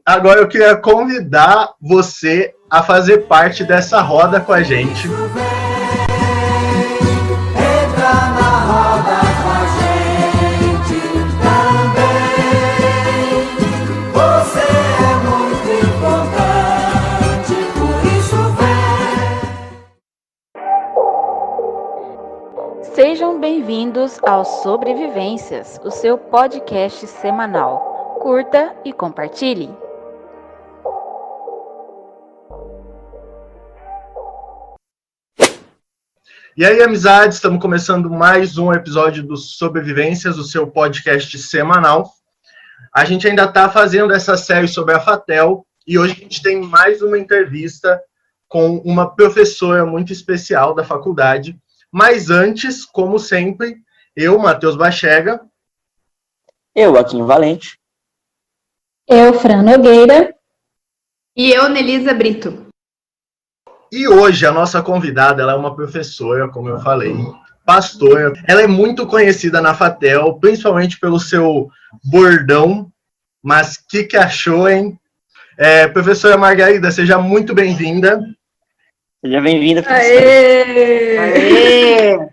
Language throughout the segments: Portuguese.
Agora eu queria convidar você a fazer parte dessa roda com a gente. Entra na roda com a gente também. Você é muito importante, por isso vem. Sejam bem-vindos ao Sobrevivências, o seu podcast semanal. Curta e compartilhe. E aí, amizades, estamos começando mais um episódio do Sobrevivências, o seu podcast semanal. A gente ainda está fazendo essa série sobre a FATEL e hoje a gente tem mais uma entrevista com uma professora muito especial da faculdade. Mas antes, como sempre, eu, Matheus Bachega. Eu, Aquinho Valente. Eu, Fran Nogueira. E eu, Nelisa Brito. E hoje a nossa convidada, ela é uma professora, como eu falei, pastora. Ela é muito conhecida na FATEL, principalmente pelo seu bordão. Mas o que achou, hein? Professora Margarida, seja muito bem-vinda. Seja bem-vinda, professora. Aê!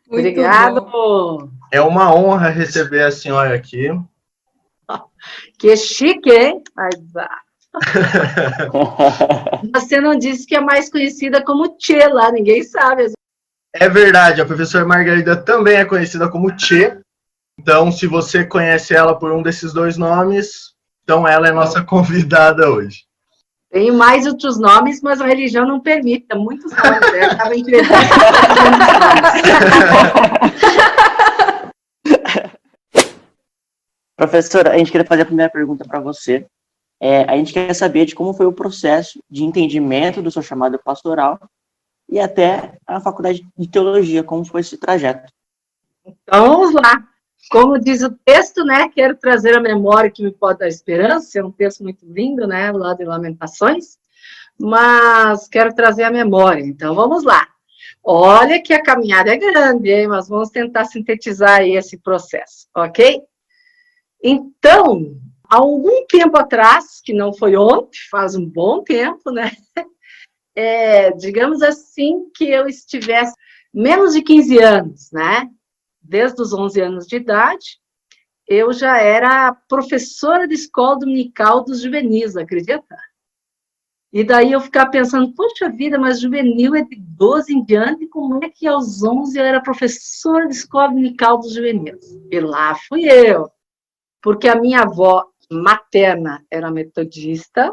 Obrigado. Bom. É uma honra receber a senhora aqui. Que chique, hein? Você não disse que é mais conhecida como Tchê lá, ninguém sabe. É verdade, a professora Margarida também é conhecida como Tchê. Então, se você conhece ela por um desses dois nomes, então ela é nossa convidada hoje. Tem mais outros nomes, mas a religião não permite. Muitos nomes, né? Eu estava entregando. Professora, a gente queria fazer a primeira pergunta para você. A gente quer saber de como foi o processo de entendimento do seu chamado pastoral e até a faculdade de teologia, como foi esse trajeto. Então, vamos lá. Como diz o texto, né? Quero trazer a memória que me pode dar esperança. É um texto muito lindo, né? Lá de Lamentações. Mas quero trazer a memória. Então, vamos lá. Olha que a caminhada é grande, hein? Mas vamos tentar sintetizar aí esse processo, ok? Então, há algum tempo atrás, que não foi ontem, faz um bom tempo, né? Digamos assim, que eu estivesse menos de 15 anos, né? Desde os 11 anos de idade, eu já era professora de escola dominical dos juvenis, acredita? E daí eu ficava pensando, poxa vida, mas juvenil é de 12 em diante, como é que aos 11 eu era professora de escola dominical dos juvenis? E lá fui eu, porque a minha avó materna era metodista,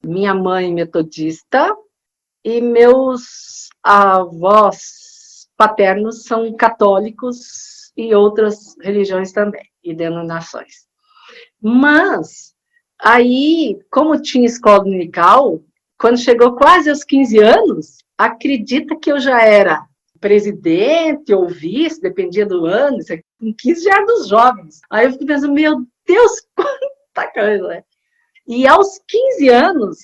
minha mãe metodista, e meus avós paternos são católicos e outras religiões também, e denominações. Mas, aí, como tinha escola dominical, quando chegou quase aos 15 anos, acredita que eu já era presidente ou vice, dependia do ano, com 15 já era dos jovens. Aí eu fiquei pensando, meu Deus, quanta coisa, né? E aos 15 anos,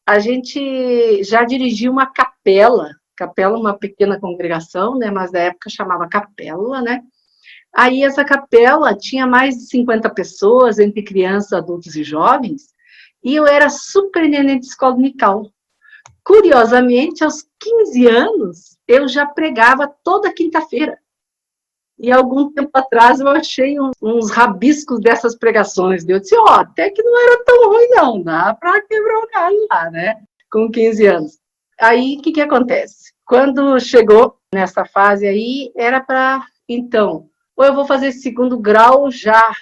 a gente já dirigia uma capela, uma pequena congregação, né, mas na época chamava capela, né? Aí essa capela tinha mais de 50 pessoas, entre crianças, adultos e jovens, e eu era superintendente de escola dominical. Curiosamente, aos 15 anos, eu já pregava toda quinta-feira. E algum tempo atrás eu achei uns rabiscos dessas pregações. Eu disse, até que não era tão ruim não, dá para quebrar o galho lá, né? Com 15 anos. Aí, o que acontece? Quando chegou nessa fase aí, era para, então, ou eu vou fazer segundo grau já.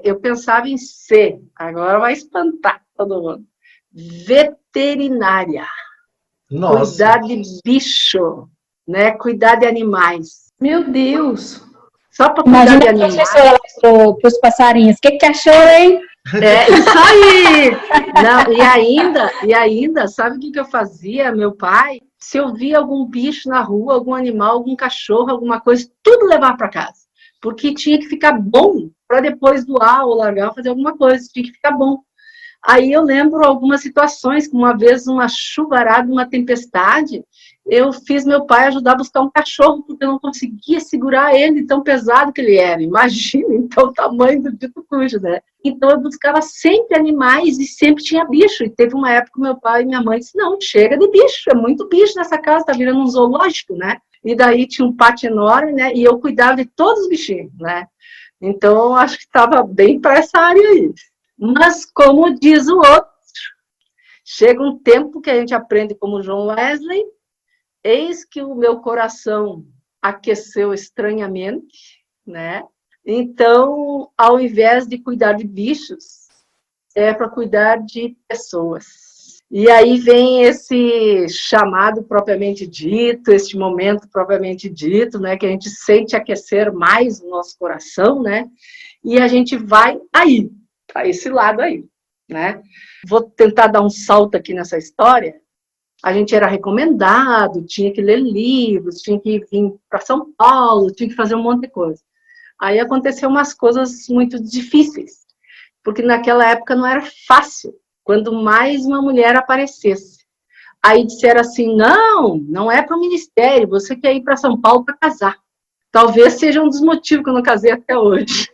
Eu pensava em ser, agora vai espantar todo mundo. Veterinária. Nossa. Cuidar de bicho, né? Cuidar de animais. Meu Deus! Só para cuidar de animais. Imagina para os passarinhos. O que achou, hein? Isso aí! Não, e ainda, sabe o que eu fazia? Meu pai, se eu via algum bicho na rua, algum animal, algum cachorro, alguma coisa, tudo levar para casa. Porque tinha que ficar bom para depois doar ou largar, fazer alguma coisa, tinha que ficar bom. Aí eu lembro algumas situações, como uma vez uma chuvarada, uma tempestade, eu fiz meu pai ajudar a buscar um cachorro, porque eu não conseguia segurar ele, tão pesado que ele era. Imagina, então, o tamanho do dito cujo, né? Então, eu buscava sempre animais e sempre tinha bicho. E teve uma época que meu pai e minha mãe disse, não, chega de bicho, é muito bicho nessa casa, tá virando um zoológico, né? E daí tinha um pátio enorme, né? E eu cuidava de todos os bichinhos, né? Então, eu acho que estava bem para essa área aí. Mas, como diz o outro, chega um tempo que a gente aprende como John Wesley, eis que o meu coração aqueceu estranhamente, né? Então, ao invés de cuidar de bichos, é para cuidar de pessoas. E aí vem esse chamado propriamente dito, este momento propriamente dito, né? Que a gente sente aquecer mais o nosso coração, né? E a gente vai aí, para esse lado aí, né? Vou tentar dar um salto aqui nessa história. A gente era recomendado, tinha que ler livros, tinha que vir para São Paulo, tinha que fazer um monte de coisa. Aí aconteceu umas coisas muito difíceis, porque naquela época não era fácil, quando mais uma mulher aparecesse. Aí disseram assim, não é para o ministério, você quer ir para São Paulo para casar. Talvez seja um dos motivos que eu não casei até hoje.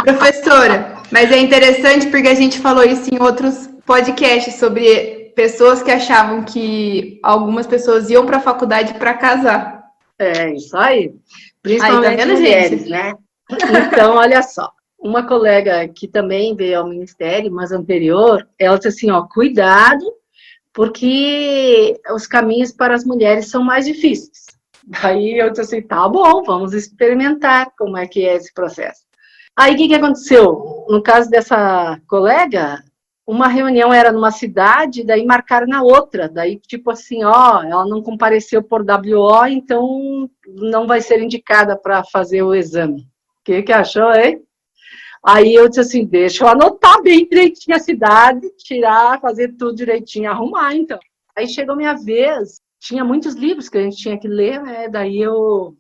Professora, mas é interessante porque a gente falou isso em outros podcasts sobre pessoas que achavam que algumas pessoas iam para a faculdade para casar. É, isso aí. Principalmente aí, tá vendo, mulheres, gente? né? Então, olha só. Uma colega que também veio ao ministério, mas anterior, ela disse assim, ó, cuidado, porque os caminhos para as mulheres são mais difíceis. Daí eu disse assim, tá bom, vamos experimentar como é que é esse processo. Aí, o que aconteceu? No caso dessa colega, uma reunião era numa cidade, daí marcaram na outra. Daí, tipo assim, ó, ela não compareceu por WO, então não vai ser indicada para fazer o exame. O que achou, hein? Aí eu disse assim, deixa eu anotar bem direitinho a cidade, tirar, fazer tudo direitinho, arrumar, então. Aí chegou minha vez, tinha muitos livros que a gente tinha que ler, né? Daí eu...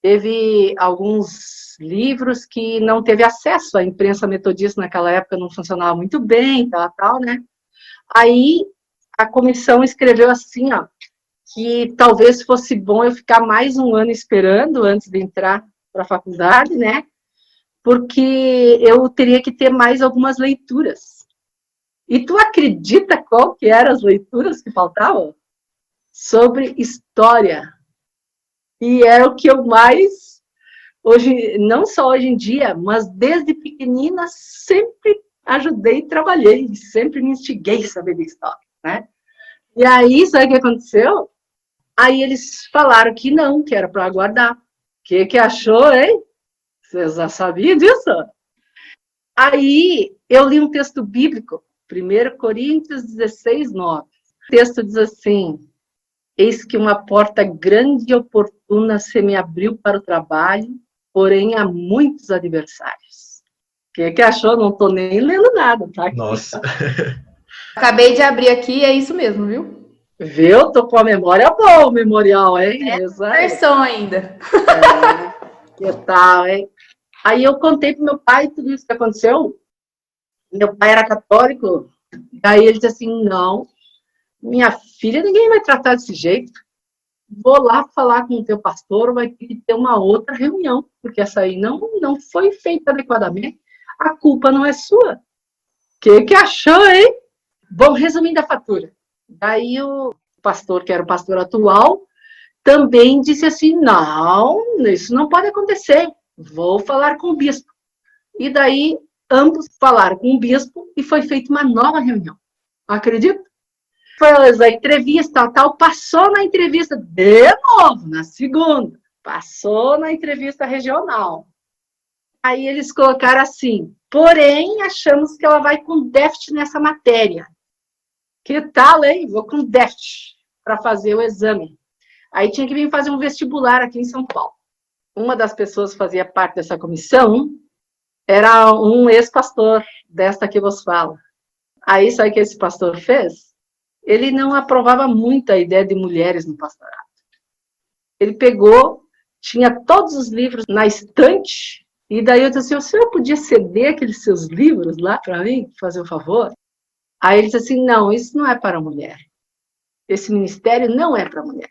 Teve alguns livros que não teve acesso, a imprensa metodista naquela época não funcionava muito bem, tal, né? Aí a comissão escreveu assim, ó, que talvez fosse bom eu ficar mais um ano esperando antes de entrar para a faculdade, né? Porque eu teria que ter mais algumas leituras. E tu acredita qual que eram as leituras que faltavam? Sobre história. E era o que eu mais, hoje, não só hoje em dia, mas desde pequenina, sempre ajudei e trabalhei, sempre me instiguei a saber de história, né? E aí, sabe o que aconteceu? Aí eles falaram que não, que era para aguardar. O que achou, hein? Vocês já sabiam disso? Aí, eu li um texto bíblico, 1 Coríntios 16, 9. O texto diz assim, eis que uma porta grande e oportuna se me abriu para o trabalho, porém há muitos adversários. O que achou? Não estou nem lendo nada, tá? Nossa. Acabei de abrir aqui, é isso mesmo, viu? Viu? Tô com a memória boa, o memorial, hein? Versão ainda. Que tal, hein? Aí eu contei pro meu pai tudo isso que aconteceu. Meu pai era católico. Daí ele disse assim, não, minha filha, ninguém vai tratar desse jeito. Vou lá falar com o teu pastor, vai ter que ter uma outra reunião, porque essa aí não foi feita adequadamente. A culpa não é sua. O que achou, hein? Bom, resumindo a fatura. Daí o pastor, que era o pastor atual, também disse assim, não, isso não pode acontecer. Vou falar com o bispo. E daí, ambos falaram com o bispo e foi feita uma nova reunião. Acredita? Fez a entrevista, tal, passou na entrevista de novo, na segunda. Passou na entrevista regional. Aí eles colocaram assim, porém, achamos que ela vai com déficit nessa matéria. Que tal, hein? Vou com déficit para fazer o exame. Aí tinha que vir fazer um vestibular aqui em São Paulo. Uma das pessoas que fazia parte dessa comissão era um ex-pastor desta que vos fala. Aí, sabe o que esse pastor fez? Ele não aprovava muito a ideia de mulheres no pastorado. Ele pegou, tinha todos os livros na estante, e daí eu disse assim, o senhor podia ceder aqueles seus livros lá para mim, fazer um favor? Aí ele disse assim, não, isso não é para mulher. esse ministério não é para mulher.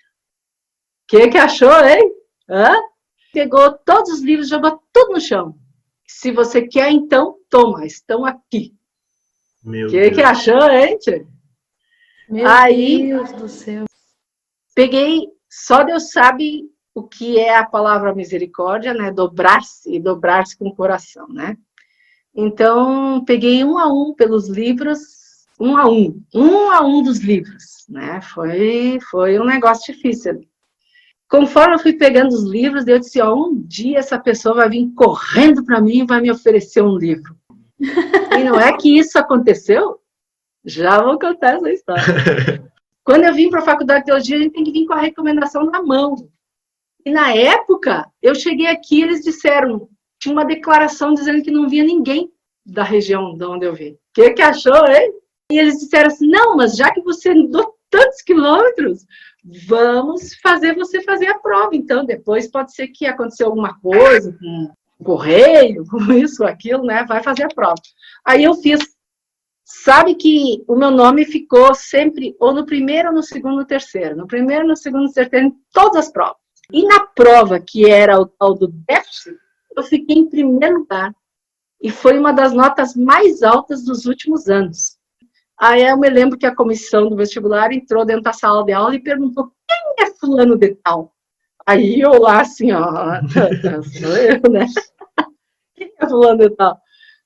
O que achou, hein? Hã? Pegou todos os livros, jogou tudo no chão. Se você quer, então, toma, estão aqui. Meu O Deus. que achou, hein, tia? Meu Aí, Deus do céu. peguei, só Deus sabe o que é a palavra misericórdia, né? Dobrar-se e dobrar-se com o coração, né? Então, peguei um a um pelos livros, um a um dos livros, né? Foi um negócio difícil. Conforme eu fui pegando os livros, eu disse, ó, um dia essa pessoa vai vir correndo para mim e vai me oferecer um livro. E não é que isso aconteceu? Já vou contar essa história. Quando eu vim para a faculdade de teologia, a gente tem que vir com a recomendação na mão. E na época, eu cheguei aqui, eles disseram, tinha uma declaração dizendo que não via ninguém da região de onde eu vim. O que achou, hein? E eles disseram assim, não, mas já que você andou tantos quilômetros, vamos fazer você fazer a prova. Então, depois pode ser que aconteceu alguma coisa com o correio, com isso, aquilo, né? Vai fazer a prova. Aí eu fiz. Sabe que o meu nome ficou sempre ou no primeiro, ou no segundo, ou no terceiro. No primeiro, no segundo, no terceiro, em todas as provas. E na prova, que era o tal do déficit, eu fiquei em primeiro lugar. E foi uma das notas mais altas dos últimos anos. Aí eu me lembro que a comissão do vestibular entrou dentro da sala de aula e perguntou, quem é fulano de tal? Aí eu lá assim, ó, sou eu, né? Quem é fulano de tal?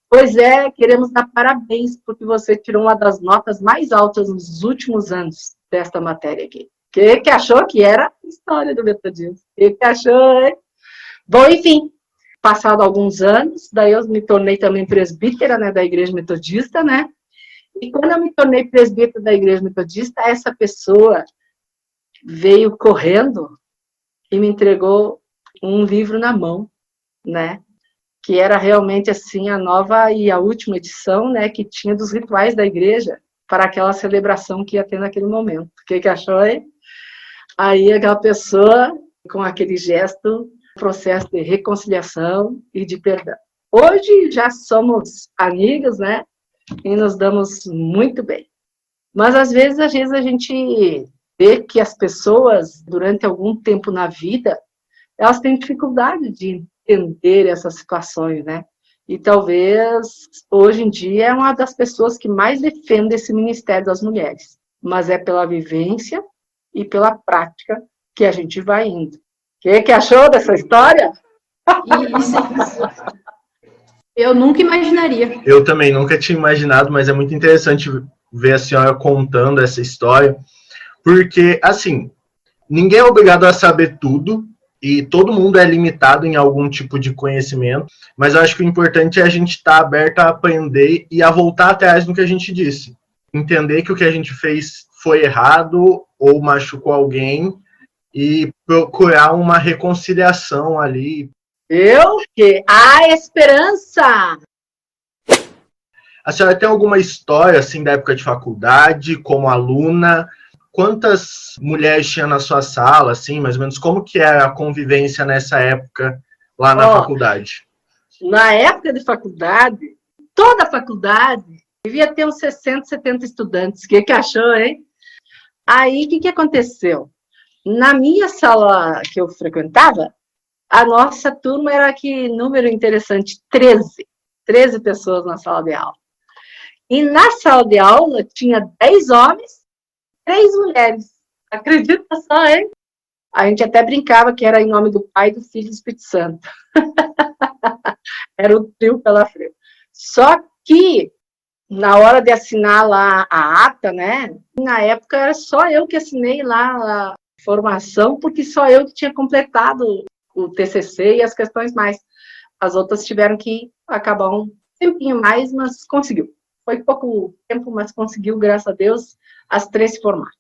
Pois é, queremos dar parabéns, porque você tirou uma das notas mais altas nos últimos anos desta matéria aqui. O que achou que era história do metodismo? O que achou, hein? Bom, enfim, passado alguns anos, daí eu me tornei também presbítera, né, da Igreja Metodista, né? E quando eu me tornei presbítera da Igreja Metodista, essa pessoa veio correndo e me entregou um livro na mão, né? Que era realmente assim a nova e a última edição, né, que tinha dos rituais da igreja para aquela celebração que ia ter naquele momento. O que achou aí? Aí aquela pessoa, com aquele gesto, processo de reconciliação e de perdão. Hoje já somos amigas, né, e nos damos muito bem. Mas às vezes a gente vê que as pessoas, durante algum tempo na vida, elas têm dificuldade de entender essas situações, né? E talvez, hoje em dia, é uma das pessoas que mais defende esse Ministério das Mulheres. Mas é pela vivência e pela prática que a gente vai indo. O que achou dessa história? Isso. Eu nunca imaginaria. Eu também nunca tinha imaginado, mas é muito interessante ver a senhora contando essa história, porque, assim, ninguém é obrigado a saber tudo, e todo mundo é limitado em algum tipo de conhecimento, mas eu acho que o importante é a gente estar aberto a aprender e a voltar atrás no que a gente disse. Entender que o que a gente fez foi errado ou machucou alguém e procurar uma reconciliação ali. Que há esperança! A senhora tem alguma história, assim, da época de faculdade, como aluna? Quantas mulheres tinha na sua sala, assim, mais ou menos? Como que era a convivência nessa época lá na faculdade? Na época de faculdade, toda a faculdade devia ter uns 60, 70 estudantes. O que achou, hein? Aí, o que aconteceu? Na minha sala que eu frequentava, a nossa turma era, que número interessante, 13. 13 pessoas na sala de aula. E na sala de aula tinha 10 homens, 3 mulheres. Acredita só, hein? A gente até brincava que era em nome do Pai, do Filho e do Espírito Santo. Era o trio pela frente. Só que, na hora de assinar lá a ata, né? Na época era só eu que assinei lá a formação, porque só eu que tinha completado o TCC e as questões mais. As outras tiveram que acabar um tempinho mais, mas conseguiu. Foi pouco tempo, mas conseguiu, graças a Deus, as 3 se formaram.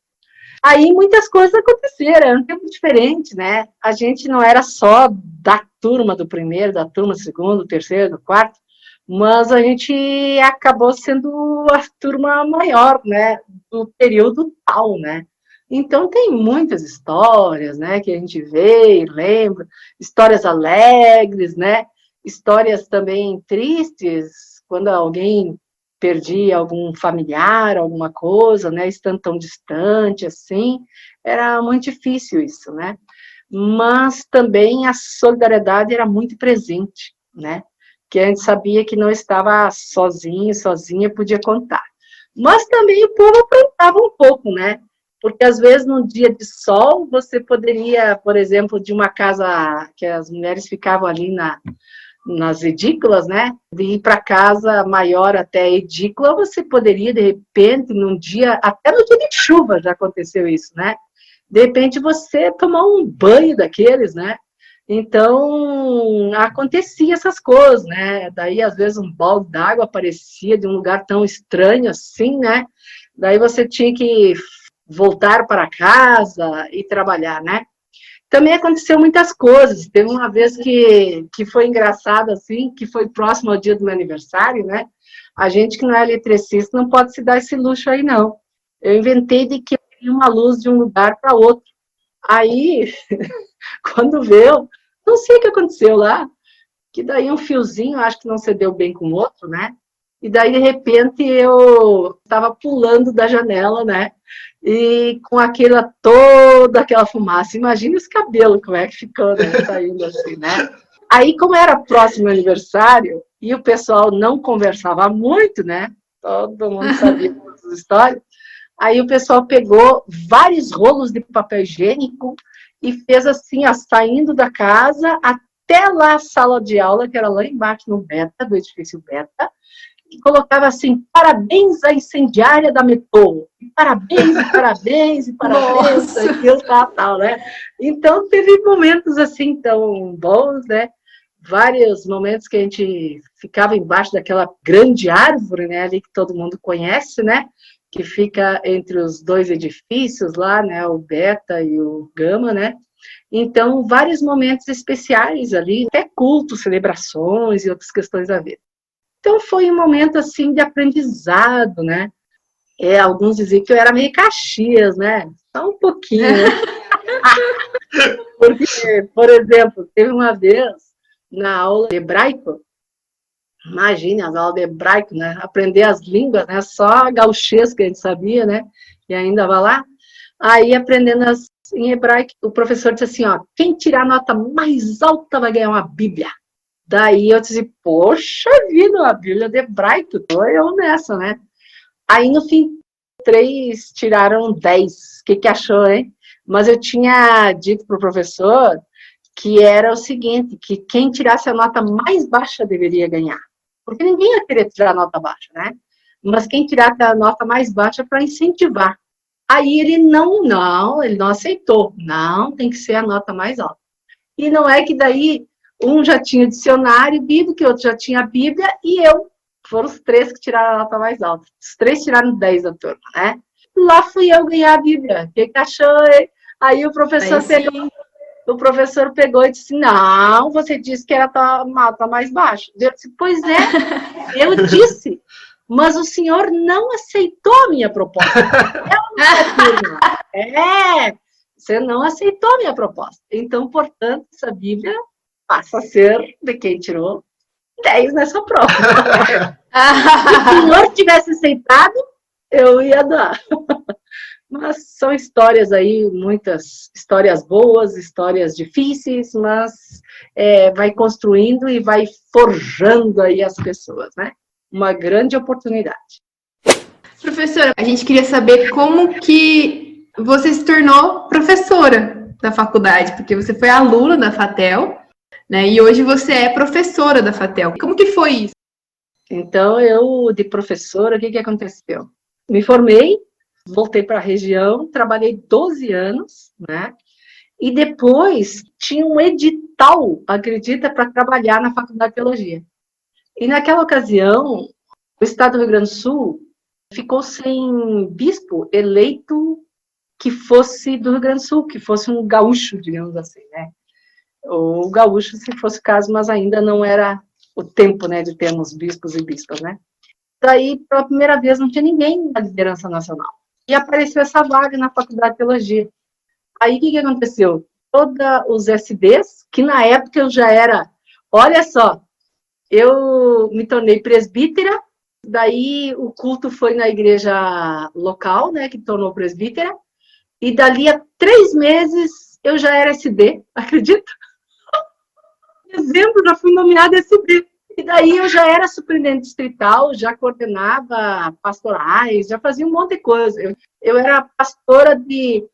Aí muitas coisas aconteceram, era um tempo diferente, né? A gente não era só da turma do primeiro, da turma do segundo, do terceiro, do quarto, mas a gente acabou sendo a turma maior, né? Do período tal, né? Então tem muitas histórias, né? Que a gente vê e lembra, histórias alegres, né? Histórias também tristes, quando alguém perdi algum familiar, alguma coisa, né, estando tão distante, assim, era muito difícil isso, né, mas também a solidariedade era muito presente, né, que a gente sabia que não estava sozinho, sozinha, podia contar. Mas também o povo aprontava um pouco, né, porque às vezes num dia de sol, você poderia, por exemplo, de uma casa que as mulheres ficavam ali nas edículas, né, de ir para casa maior até a edícula, você poderia, de repente, num dia, até no dia de chuva já aconteceu isso, né, de repente você tomar um banho daqueles, né, então acontecia essas coisas, né, daí às vezes um balde d'água aparecia de um lugar tão estranho assim, né, daí você tinha que voltar para casa e trabalhar, né. Também aconteceu muitas coisas. Teve uma vez que foi engraçado, assim, que foi próximo ao dia do meu aniversário, né? A gente que não é eletricista não pode se dar esse luxo aí, não. Eu inventei de que eu queria uma luz de um lugar para outro. Aí, quando veio, não sei o que aconteceu lá, que daí um fiozinho, acho que não se deu bem com o outro, né? E daí, de repente, eu estava pulando da janela, né? E com toda aquela fumaça. Imagina os cabelos, como é que ficou, né? Saindo assim, né? Aí, como era próximo aniversário, e o pessoal não conversava muito, né? Todo mundo sabia todas as histórias. Aí o pessoal pegou vários rolos de papel higiênico e fez assim, ó, saindo da casa até lá a sala de aula, que era lá embaixo no Beta, do edifício Beta, e colocava assim, parabéns à incendiária da Metrô, parabéns, e parabéns, e parabéns, aquilo, tal, né? Então, teve momentos assim tão bons, né? Vários momentos que a gente ficava embaixo daquela grande árvore, né? Ali que todo mundo conhece, né? Que fica entre os dois edifícios lá, né? O Beta e o Gama, né? Então, vários momentos especiais ali, até cultos, celebrações e outras questões a ver. Então, foi um momento, assim, de aprendizado, né? Alguns diziam que eu era meio Caxias, né? Só um pouquinho, né? Porque, por exemplo, teve uma vez, na aula de hebraico, imagine as aulas de hebraico, né? Aprender as línguas, né? Só gauchês que a gente sabia, né? E ainda vai lá. Aí, aprendendo em hebraico, o professor disse assim, ó, quem tirar a nota mais alta vai ganhar uma Bíblia. Daí eu disse, poxa vida, a Bíblia de hebraico, tô eu nessa, né? Aí, no fim, 3 tiraram 10. O que achou, hein? Mas eu tinha dito para o professor que era o seguinte, que quem tirasse a nota mais baixa deveria ganhar. Porque ninguém ia querer tirar a nota baixa, né? Mas quem tirasse a nota mais baixa para incentivar. Aí ele não aceitou. Não, tem que ser a nota mais alta. E não é que daí um já tinha dicionário bíblico, que outro já tinha a Bíblia, e eu. Foram os 3 que tiraram a nota mais alta. Os 3 tiraram 10 da turma, né? Lá fui eu ganhar a Bíblia. O que achou? Aí o professor pegou e disse, não, você disse que era a nota mais baixa. Eu disse, pois é, eu disse, mas o senhor não aceitou a minha proposta. Você não aceitou a minha proposta. Então, portanto, essa Bíblia passa a ser de quem tirou 10 nessa prova. Se o senhor tivesse aceitado, eu ia dar. Mas são histórias aí, muitas histórias boas, histórias difíceis, mas vai construindo e vai forjando aí as pessoas, né? Uma grande oportunidade. Professora, a gente queria saber como que você se tornou professora da faculdade, porque você foi aluna da FATEL, né? E hoje você é professora da FATEL. Como que foi isso? Então, eu, de professora, o que aconteceu? Me formei, voltei para a região, trabalhei 12 anos, né? E depois tinha um edital, acredita, para trabalhar na Faculdade de Teologia. E naquela ocasião, o Estado do Rio Grande do Sul ficou sem bispo eleito que fosse do Rio Grande do Sul, que fosse um gaúcho, digamos assim, né? Ou gaúcho, se fosse o caso, mas ainda não era o tempo, né, de termos bispos e bispas, né? Daí, pela primeira vez, não tinha ninguém da liderança nacional. E apareceu essa vaga na Faculdade de Teologia. Aí, o que aconteceu? Todos os SDs, que na época eu já era, olha só, eu me tornei presbítera, Daí o culto foi na igreja local, né, que tornou presbítera, e dali a 3 meses eu já era SD, acredita? Em dezembro já fui nomeada SD. E daí eu já era superintendente distrital, já coordenava pastorais, já fazia um monte de coisa. Eu era pastora de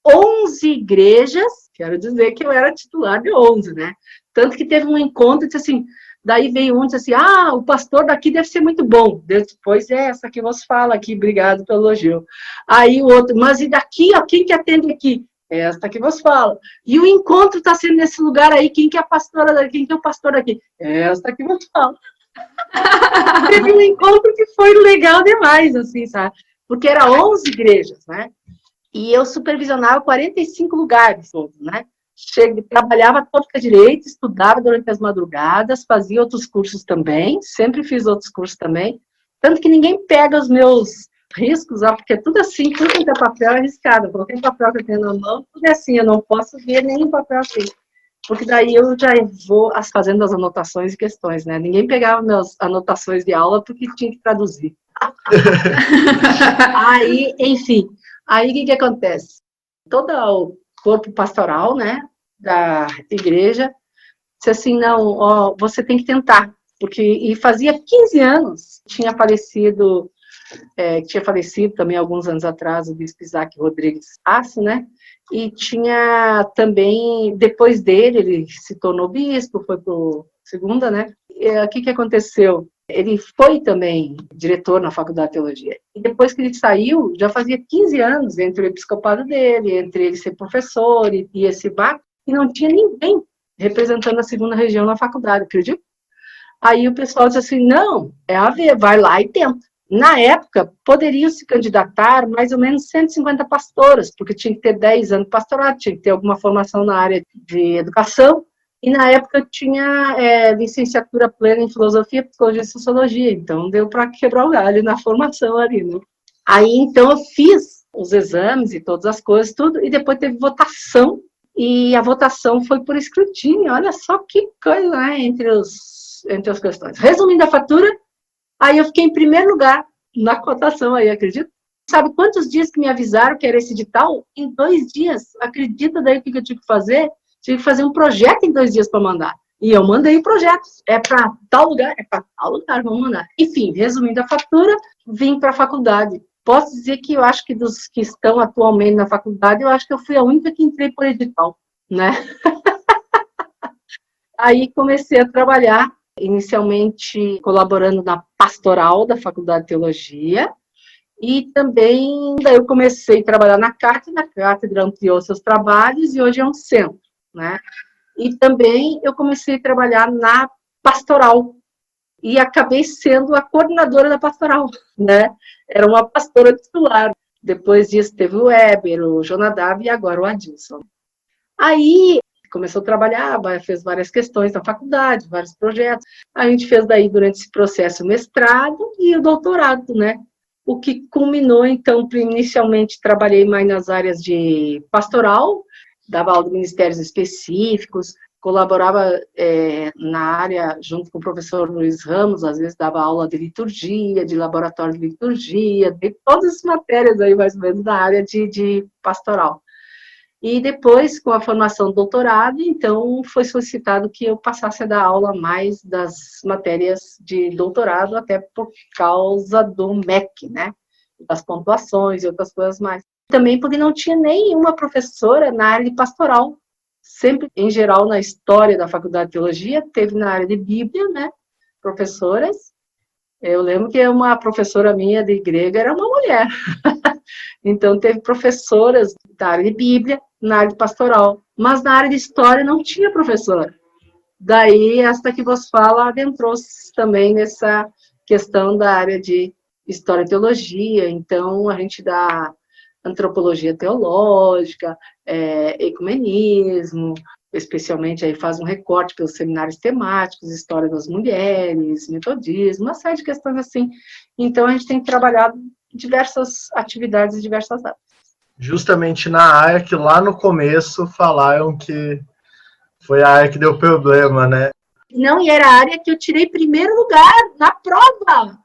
11 igrejas, quero dizer que eu era titular de 11, né? Tanto que teve um encontro, disse assim, daí veio um, disse assim, o pastor daqui deve ser muito bom. Depois essa que você fala aqui, obrigado pelo elogio. Aí o outro, mas e daqui, ó, quem que atende aqui? Esta que você fala. E o encontro está sendo nesse lugar aí, quem que é a pastora daqui? Quem que é o pastor daqui? Esta que você fala. Teve um encontro que foi legal demais, assim, sabe? Porque era 11 igrejas, né? E eu supervisionava 45 lugares, né? Trabalhava todo dia direito, estudava durante as madrugadas, fazia outros cursos também, sempre fiz outros cursos também. Tanto que ninguém pega os meus riscos, porque é tudo assim, tudo que é papel é arriscado. Qualquer papel que eu tenho na mão, tudo é assim, eu não posso ver nenhum papel assim. Porque daí eu já vou fazendo as anotações e questões, né? Ninguém pegava minhas anotações de aula porque tinha que traduzir. Aí, enfim, aí o que acontece? Todo o corpo pastoral, né, da igreja, disse assim, não, ó, você tem que tentar. E fazia 15 anos, tinha falecido também alguns anos atrás o bispo Isaac Rodrigues Aço, né? E tinha também, depois dele, ele se tornou bispo, foi para o segunda, né? E o que aconteceu? Ele foi também diretor na Faculdade de Teologia. E depois que ele saiu, já fazia 15 anos entre o episcopado dele, entre ele ser professor e esse barco, e não tinha ninguém representando a segunda região na faculdade, acredito? Aí o pessoal disse assim, não, é a ver, vai lá e tenta. Na época, poderiam se candidatar mais ou menos 150 pastoras, porque tinha que ter 10 anos de pastorado, tinha que ter alguma formação na área de educação, e na época eu tinha licenciatura plena em filosofia, psicologia e sociologia, então deu para quebrar o galho na formação ali, né? Aí, então, eu fiz os exames e todas as coisas, tudo, e depois teve votação, e a votação foi por escrutínio, olha só que coisa, né, entre as questões. Resumindo a fatura, aí eu fiquei em primeiro lugar na cotação aí, acredita? Sabe quantos dias que me avisaram que era esse edital? Em 2 dias. Acredita daí o que eu tive que fazer? Tive que fazer um projeto em 2 dias para mandar. E eu mandei o projeto. É para tal lugar? É para tal lugar, vamos mandar. Enfim, resumindo a fatura, vim para a faculdade. Posso dizer que eu acho que dos que estão atualmente na faculdade, eu acho que eu fui a única que entrei por edital, né? Aí comecei a trabalhar, inicialmente colaborando na pastoral da Faculdade de Teologia, e também daí eu comecei a trabalhar na cátedra ampliou seus trabalhos, e hoje é um centro, né? E também eu comecei a trabalhar na pastoral, e acabei sendo a coordenadora da pastoral, né? Era uma pastora titular. Depois disso teve o Weber, o Jonadab e agora o Adilson. Aí começou a trabalhar, fez várias questões na faculdade, vários projetos. A gente fez daí, durante esse processo, o mestrado e o doutorado, né? O que culminou, então, inicialmente trabalhei mais nas áreas de pastoral, dava aula de ministérios específicos, colaborava na área, junto com o professor Luiz Ramos, às vezes dava aula de liturgia, de laboratório de liturgia, de todas as matérias aí, mais ou menos, da área de pastoral. E depois, com a formação do doutorado, então, foi solicitado que eu passasse a dar aula mais das matérias de doutorado, até por causa do MEC, né? Das pontuações e outras coisas mais. Também porque não tinha nenhuma professora na área de pastoral. Sempre, em geral, na história da Faculdade de Teologia, teve na área de Bíblia, né? Professoras. Eu lembro que uma professora minha de grego era uma mulher. Então, teve professoras da área de Bíblia, na área de pastoral, mas na área de história não tinha professora. Daí, esta que vos fala adentrou-se também nessa questão da área de história e teologia. Então, a gente dá antropologia teológica, ecumenismo, especialmente aí faz um recorte pelos seminários temáticos, história das mulheres, metodismo, uma série de questões assim. Então, a gente tem trabalhado diversas atividades e diversas áreas. Justamente na área que lá no começo falaram que foi a área que deu problema, né? Não, e era a área que eu tirei primeiro lugar na prova.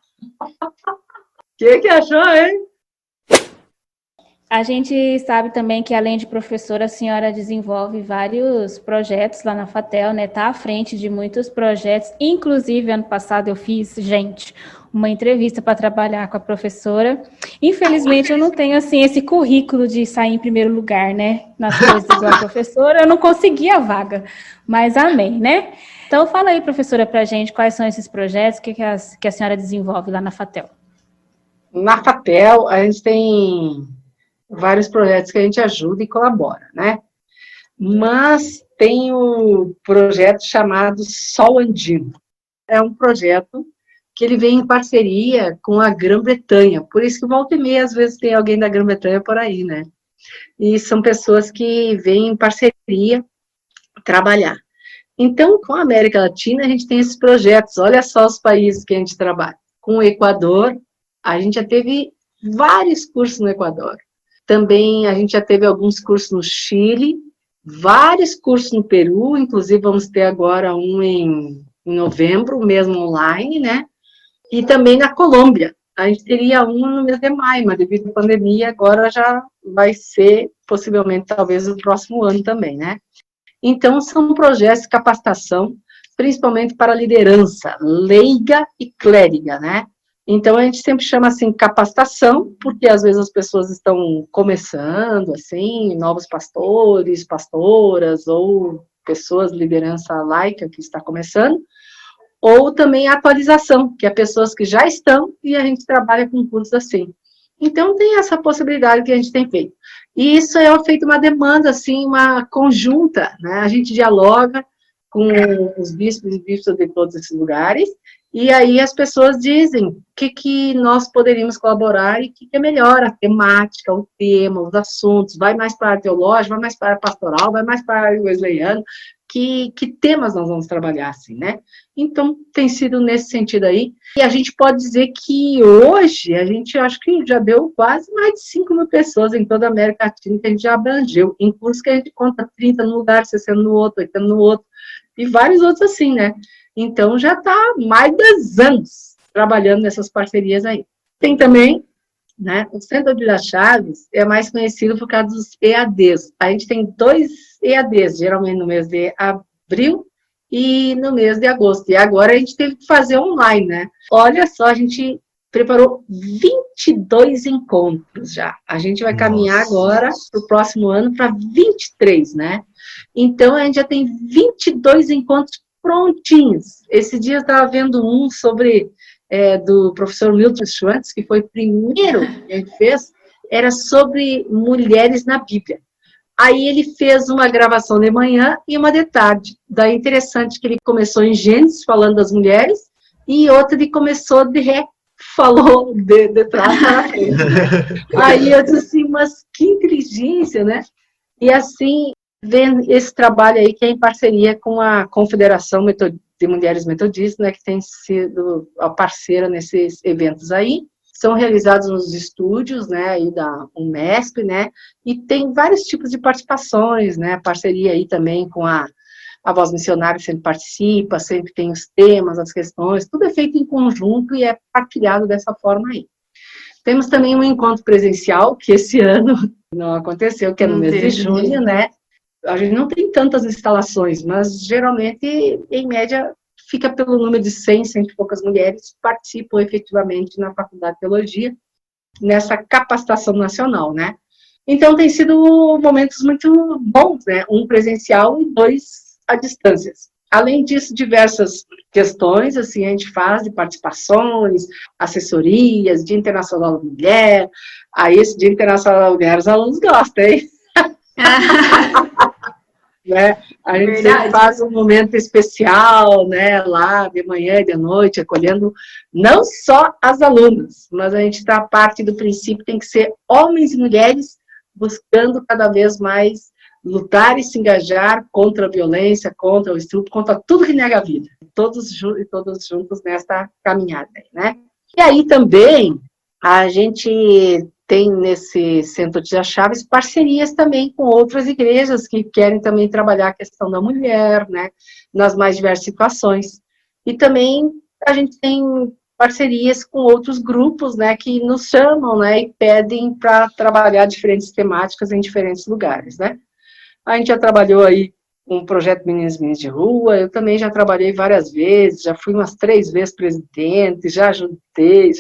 Que achou, hein? A gente sabe também que, além de professora, a senhora desenvolve vários projetos lá na Fatel, né? Está à frente de muitos projetos. Inclusive, ano passado eu fiz, gente, uma entrevista para trabalhar com a professora. Infelizmente, eu não tenho, assim, esse currículo de sair em primeiro lugar, né? Nas coisas igual a professora. Eu não consegui a vaga, mas amei, né? Então, fala aí, professora, para a gente quais são esses projetos que a senhora desenvolve lá na Fatel. Na Fatel, a gente tem vários projetos que a gente ajuda e colabora, né? Mas tem um projeto chamado Sol Andino. É um projeto que ele vem em parceria com a Grã-Bretanha, por isso que volta e meia, às vezes tem alguém da Grã-Bretanha por aí, né? E são pessoas que vêm em parceria trabalhar. Então, com a América Latina, a gente tem esses projetos, olha só os países que a gente trabalha. Com o Equador, a gente já teve vários cursos no Equador. Também a gente já teve alguns cursos no Chile, vários cursos no Peru, inclusive vamos ter agora um em novembro, mesmo online, né? E também na Colômbia. A gente teria um no mês de maio, mas devido à pandemia, agora já vai ser, possivelmente, talvez, o próximo ano também, né? Então, são projetos de capacitação, principalmente para liderança, leiga e clériga, né? Então, a gente sempre chama, assim, capacitação, porque às vezes as pessoas estão começando, assim, novos pastores, pastoras, ou pessoas de liderança laica que está começando, ou também a atualização, que é pessoas que já estão e a gente trabalha com cursos assim. Então, tem essa possibilidade que a gente tem feito. E isso é feito uma demanda, assim, uma conjunta, né? A gente dialoga com os bispos e bispas de todos esses lugares, e aí as pessoas dizem o que nós poderíamos colaborar e o que é melhor, a temática, o tema, os assuntos, vai mais para a teológica, vai mais para a pastoral, vai mais para o wesleyano, que temas nós vamos trabalhar, assim, né? Então, tem sido nesse sentido aí, e a gente pode dizer que hoje, a gente acho que já deu quase mais de 5.000 pessoas em toda a América Latina que a gente já abrangeu, em cursos que a gente conta 30 num lugar, 60 no outro, 80 no outro, e vários outros assim, né? Então, já está mais de 10 anos trabalhando nessas parcerias aí. Tem também, né, o Centro de Las Chaves é mais conhecido por causa dos EADs. A gente tem 2 EADs, geralmente no mês de abril e no mês de agosto. E agora a gente teve que fazer online, né? Olha só, a gente preparou 22 encontros já. A gente vai caminhar agora para o próximo ano para 23, né? Então, a gente já tem 22 encontros prontinhos. Esse dia eu estava vendo um sobre, do professor Milton Schwantz, que foi o primeiro que a gente fez, era sobre mulheres na Bíblia. Aí ele fez uma gravação de manhã e uma de tarde. Daí interessante que ele começou em Gênesis, falando das mulheres, e outra ele começou de ré, falou de trás para frente. Aí eu disse assim, mas que inteligência, né? E assim, vendo esse trabalho aí que é em parceria com a Confederação de Mulheres Metodistas, né, que tem sido a parceira nesses eventos aí, são realizados nos estúdios, né, aí da Unesp, né, e tem vários tipos de participações, né, parceria aí também com a Voz Missionária sempre participa, sempre tem os temas, as questões, tudo é feito em conjunto e é partilhado dessa forma aí. Temos também um encontro presencial, que esse ano não aconteceu, que é no mês de junho, né, a gente não tem tantas instalações, mas geralmente, em média, fica pelo número de 100 e poucas mulheres que participam efetivamente na Faculdade de Teologia, nessa capacitação nacional, né? Então, tem sido momentos muito bons, né? Um presencial e 2 à distância. Além disso, diversas questões, assim, a gente faz de participações, assessorias, Dia Internacional da Mulher. Aí, esse Dia Internacional da Mulher, os alunos gostam, hein? Né? A gente sempre faz um momento especial, né, lá de manhã e de noite, acolhendo não só as alunas, mas a gente está a parte do princípio, tem que ser homens e mulheres buscando cada vez mais lutar e se engajar contra a violência, contra o estupro, contra tudo que nega a vida, todos juntos nesta caminhada, né? E aí também a gente tem nesse Centro de Chaves parcerias também com outras igrejas que querem também trabalhar a questão da mulher, né, nas mais diversas situações. E também a gente tem parcerias com outros grupos, né, que nos chamam, né, e pedem para trabalhar diferentes temáticas em diferentes lugares, né. A gente já trabalhou aí com o projeto Meninas e Meninos de Rua, eu também já trabalhei várias vezes, já fui umas 3 vezes presidente, já ajudei,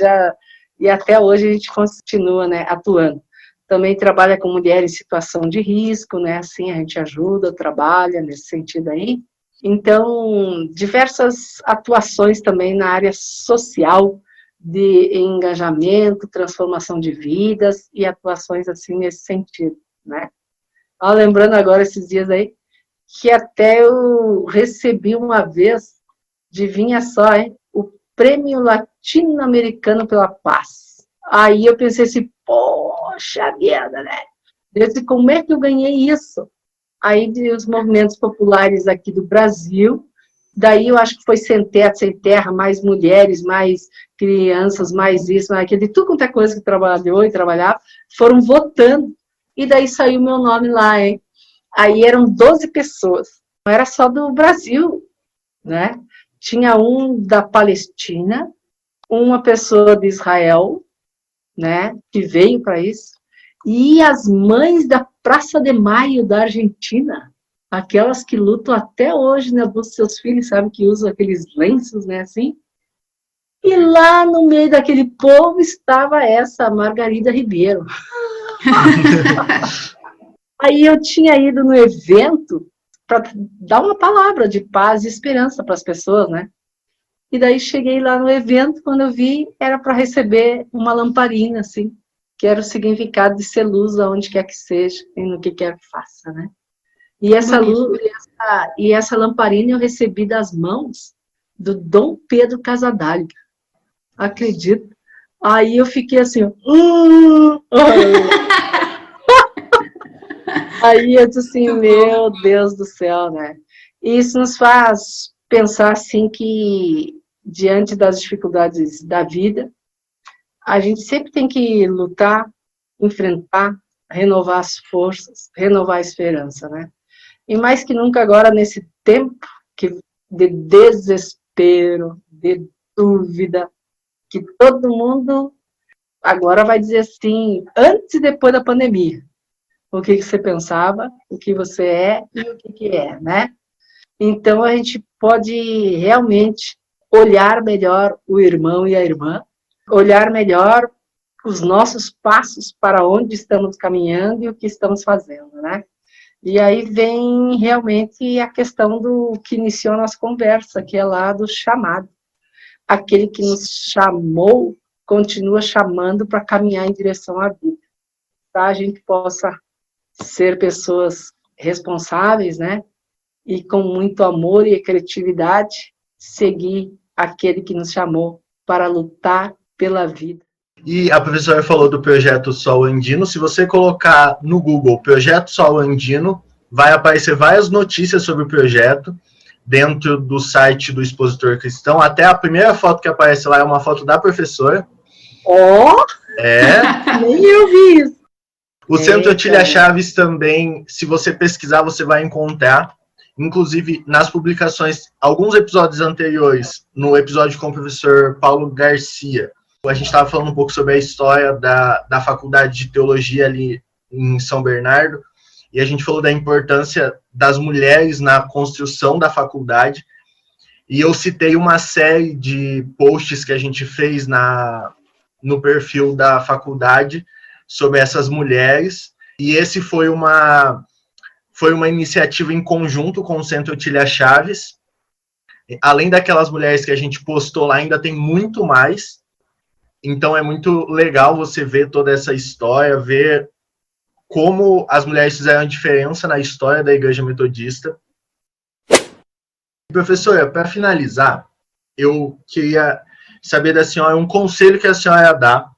e até hoje a gente continua, né, atuando. Também trabalha com mulheres em situação de risco, né, assim, a gente ajuda, trabalha nesse sentido aí. Então, diversas atuações também na área social, de engajamento, transformação de vidas, e atuações assim nesse sentido, né. Lembrando agora esses dias aí, que até eu recebi uma vez, adivinha só, hein, o Prêmio Latino-Americano pela Paz. Aí eu pensei assim, poxa vida, né? Eu disse, como é que eu ganhei isso? Aí os movimentos populares aqui do Brasil, daí eu acho que foi Sem Teto, Sem Terra, mais mulheres, mais crianças, mais isso, mais aquilo, de tudo quanto é coisa que trabalhou e trabalhava, foram votando, e daí saiu meu nome lá, hein? Aí eram 12 pessoas, não era só do Brasil, né? Tinha um da Palestina, uma pessoa de Israel, né, que veio para isso, e as mães da Praça de Maio da Argentina, aquelas que lutam até hoje, né, dos seus filhos, sabe, que usam aqueles lenços, né, assim. E lá no meio daquele povo estava essa Margarida Ribeiro. Aí eu tinha ido no evento para dar uma palavra de paz e esperança para as pessoas, né? E daí cheguei lá no evento, quando eu vi, era para receber uma lamparina, assim, que era o significado de ser luz aonde quer que seja e no que quer que faça, né? E essa luz, e essa lamparina eu recebi das mãos do Dom Pedro Casadalho. Acredito. Aí eu fiquei assim, aí eu disse assim, meu Deus do céu, né? E isso nos faz pensar assim que, diante das dificuldades da vida, a gente sempre tem que lutar, enfrentar, renovar as forças, renovar a esperança, né? E mais que nunca agora, nesse tempo de desespero, de dúvida, que todo mundo agora vai dizer assim, antes e depois da pandemia, o que você pensava, o que você é e o que é, né? Então, a gente pode realmente olhar melhor o irmão e a irmã, olhar melhor os nossos passos para onde estamos caminhando e o que estamos fazendo, né? E aí vem realmente a questão do que iniciou a nossa conversa, que é lá do chamado. Aquele que nos chamou, continua chamando para caminhar em direção à vida. Para a gente possa ser pessoas responsáveis, né? E com muito amor e criatividade, seguir aquele que nos chamou para lutar pela vida. E a professora falou do Projeto Sol Andino. Se você colocar no Google Projeto Sol Andino, vai aparecer várias notícias sobre o projeto dentro do site do Expositor Cristão. Até a primeira foto que aparece lá é uma foto da professora. Nem eu vi isso. O Centro Otília Chaves também, se você pesquisar, você vai encontrar. Inclusive, nas publicações, alguns episódios anteriores, no episódio com o professor Paulo Garcia, a gente estava falando um pouco sobre a história da faculdade de teologia ali em São Bernardo, e a gente falou da importância das mulheres na construção da faculdade, e eu citei uma série de posts que a gente fez no perfil da faculdade sobre essas mulheres, e esse foi uma iniciativa em conjunto com o Centro Otília Chaves. Além daquelas mulheres que a gente postou lá, ainda tem muito mais. Então é muito legal você ver toda essa história, ver como as mulheres fizeram a diferença na história da Igreja Metodista. Professora, para finalizar, eu queria saber da senhora um conselho que a senhora dá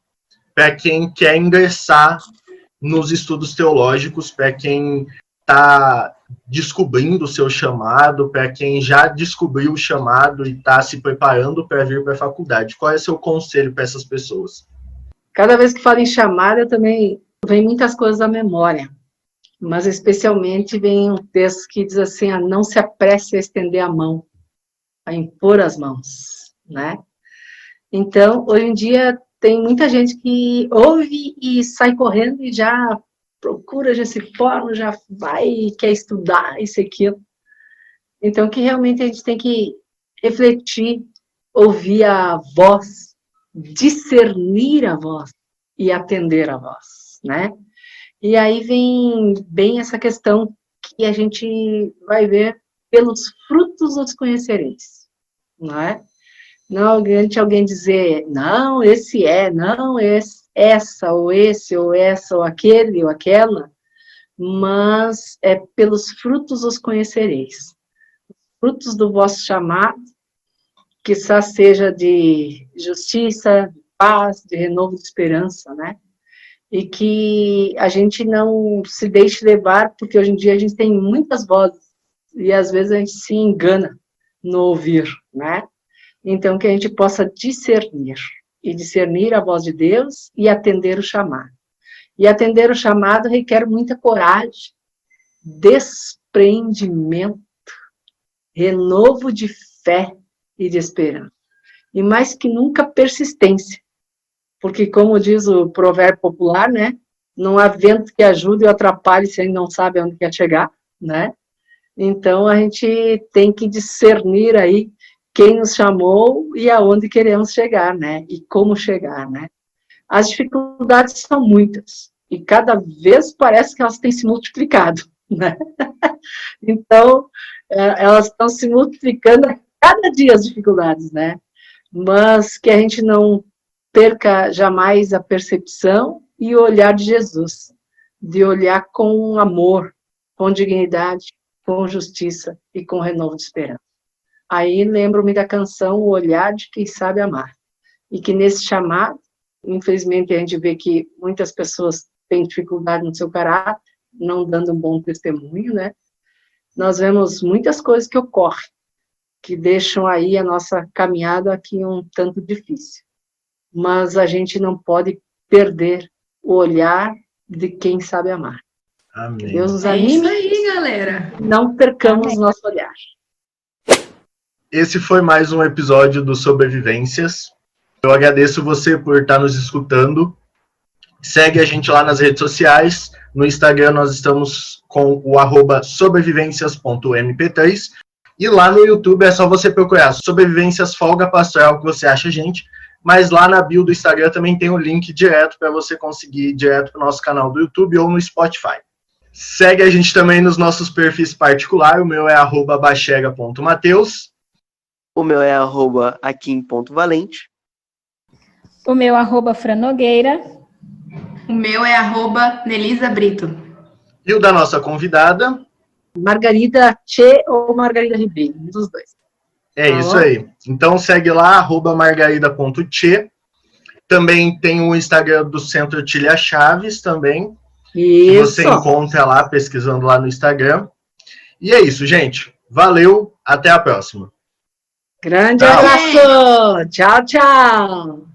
para quem quer ingressar nos estudos teológicos, para quem está descobrindo o seu chamado, para quem já descobriu o chamado e está se preparando para vir para a faculdade. Qual é o seu conselho para essas pessoas? Cada vez que falo em chamada, eu também vem muitas coisas à memória, mas especialmente vem um texto que diz assim, não se apresse a estender a mão, a impor as mãos, né? Então, hoje em dia, tem muita gente que ouve e sai correndo e já procura, já se forma, já vai e quer estudar isso e aquilo. Então, que realmente a gente tem que refletir, ouvir a voz, discernir a voz e atender a voz, né? E aí vem bem essa questão que a gente vai ver pelos frutos os conhecereis, não é? Não adianta alguém dizer, não, esse é, não, essa, ou esse, ou essa, ou aquele, ou aquela, mas é pelos frutos os conhecereis. Frutos do vosso chamado, que só seja de justiça, de paz, de renovo de esperança, né? E que a gente não se deixe levar, porque hoje em dia a gente tem muitas vozes, e às vezes a gente se engana no ouvir, né? Então, que a gente possa discernir, e discernir a voz de Deus e atender o chamado. E atender o chamado requer muita coragem, desprendimento, renovo de fé e de esperança. E mais que nunca, persistência. Porque, como diz o provérbio popular, né? Não há vento que ajude ou atrapalhe se a gente não sabe aonde quer chegar, né? Então, a gente tem que discernir aí quem nos chamou e aonde queremos chegar, né? E como chegar, né? As dificuldades são muitas. E cada vez parece que elas têm se multiplicado, né? Então, elas estão se multiplicando a cada dia as dificuldades, né? Mas que a gente não perca jamais a percepção e o olhar de Jesus, de olhar com amor, com dignidade, com justiça e com renovo de esperança. Aí lembro-me da canção O Olhar de Quem Sabe Amar. E que nesse chamado, infelizmente a gente vê que muitas pessoas têm dificuldade no seu caráter, não dando um bom testemunho, né? Nós vemos muitas coisas que ocorrem, que deixam aí a nossa caminhada aqui um tanto difícil. Mas a gente não pode perder o olhar de quem sabe amar. Amém. Deus nos É isso anime, aí, galera. não percamos Amém. nosso olhar. Esse foi mais um episódio do Sobrevivências. Eu agradeço você por estar nos escutando. Segue a gente lá nas redes sociais. No Instagram nós estamos com o @sobrevivências.mp3. E lá no YouTube é só você procurar Sobrevivências Folga Pastoral que você acha a gente. Mas lá na bio do Instagram também tem o link direto para você conseguir ir direto para o nosso canal do YouTube ou no Spotify. Segue a gente também nos nossos perfis particulares. O meu é @bachega.mateus. O meu é @aquim.valente. O meu @franogueira. O meu é @Nelisa Brito. E o da nossa convidada. Margarida Tchê ou Margarida Ribeiro, um dos dois. É Tá isso bom? aí. Então segue lá, @margarida.tchê. Também tem o Instagram do Centro Tília Chaves também. Que Isso. você encontra lá, pesquisando lá no Instagram. E é isso, gente. Valeu, até a próxima. Grande Tchau. abraço. Tchau, tchau.